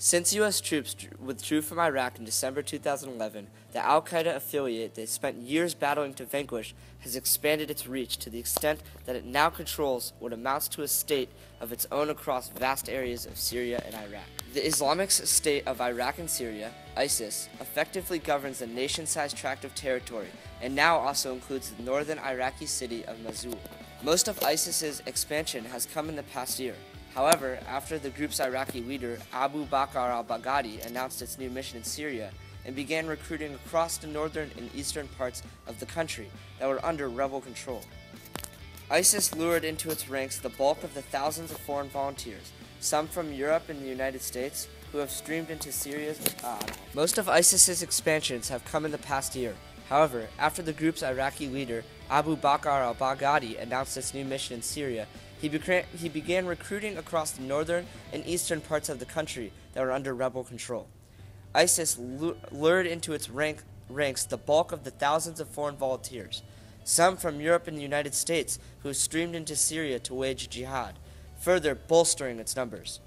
Since U.S. troops withdrew from Iraq in December 2011, the al-Qaeda affiliate they spent years battling to vanquish has expanded its reach to the extent that it now controls what amounts to a state of its own across vast areas of Syria and Iraq. The Islamic State of Iraq and Syria, ISIS, effectively governs a nation-sized tract of territory and now also includes the northern Iraqi city of Mosul. Most of ISIS's expansion has come in the past year. However, after the group's Iraqi leader, Abu Bakr al-Baghdadi, announced its new mission in Syria and began recruiting across the northern and eastern parts of the country that were under rebel control. ISIS lured into its ranks the bulk of the thousands of foreign volunteers, some from Europe and the United States, who have streamed into Syria's Most of ISIS's expansions have come in the past year. However, after the group's Iraqi leader, Abu Bakr al-Baghdadi, announced its new mission in Syria, he began recruiting across the northern and eastern parts of the country that were under rebel control. ISIS lured into its ranks the bulk of the thousands of foreign volunteers, some from Europe and the United States, who streamed into Syria to wage jihad, further bolstering its numbers.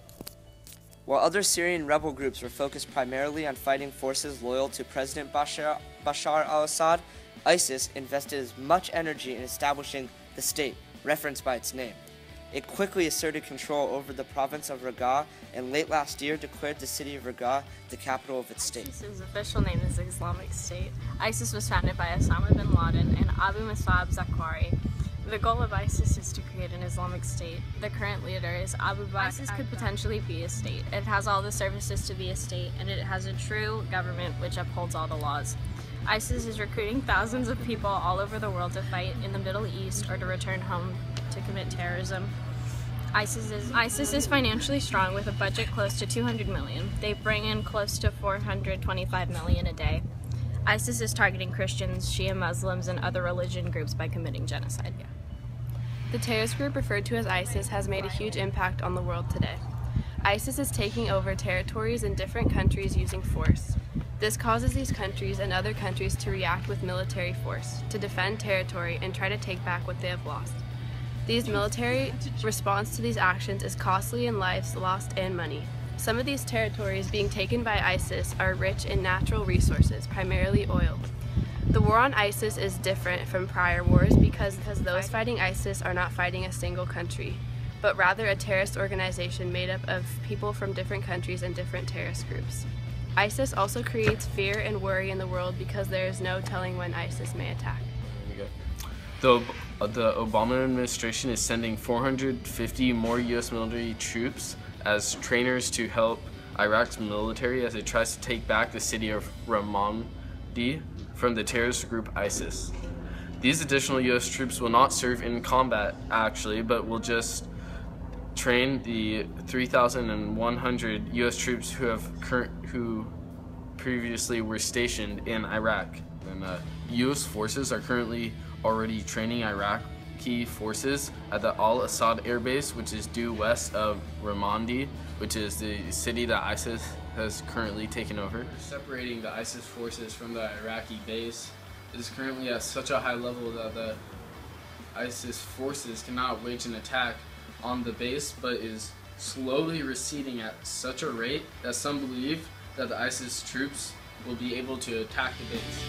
While other Syrian rebel groups were focused primarily on fighting forces loyal to President Bashar al-Assad, ISIS invested as much energy in establishing the state, referenced by its name. It quickly asserted control over the province of Raqqa and late last year declared the city of Raqqa the capital of its state. ISIS's official name is Islamic State. ISIS was founded by Osama bin Laden and Abu Musab Zakwari. The goal of ISIS is to create an Islamic State. The current leader is Abu Bakr. ISIS could potentially be a state. It has all the services to be a state, and it has a true government which upholds all the laws. ISIS is recruiting thousands of people all over the world to fight in the Middle East or to return home to commit terrorism. ISIS is financially strong with a budget close to $200 million. They bring in close to $425 million a day. ISIS is targeting Christians, Shia Muslims, and other religion groups by committing genocide. The terrorist group referred to as ISIS has made a huge impact on the world today. ISIS is taking over territories in different countries using force. This causes these countries and other countries to react with military force, to defend territory and try to take back what they have lost. These military response to these actions is costly in lives lost and money. Some of these territories being taken by ISIS are rich in natural resources, primarily oil. The war on ISIS is different from prior wars because those fighting ISIS are not fighting a single country, but rather a terrorist organization made up of people from different countries and different terrorist groups. ISIS also creates fear and worry in the world because there is no telling when ISIS may attack. The Obama administration is sending 450 more U.S. military troops as trainers to help Iraq's military as it tries to take back the city of Ramadi from the terrorist group ISIS. These additional U.S. troops will not serve in combat, actually, but will just train the 3,100 U.S. troops who previously were stationed in Iraq. And U.S. forces are currently already training Iraqi forces at the Al-Assad Air Base, which is due west of Ramadi, which is the city that ISIS has currently taken over. Separating the ISIS forces from the Iraqi base is currently at such a high level that the ISIS forces cannot wage an attack on the base, but is slowly receding at such a rate that some believe that the ISIS troops will be able to attack the base.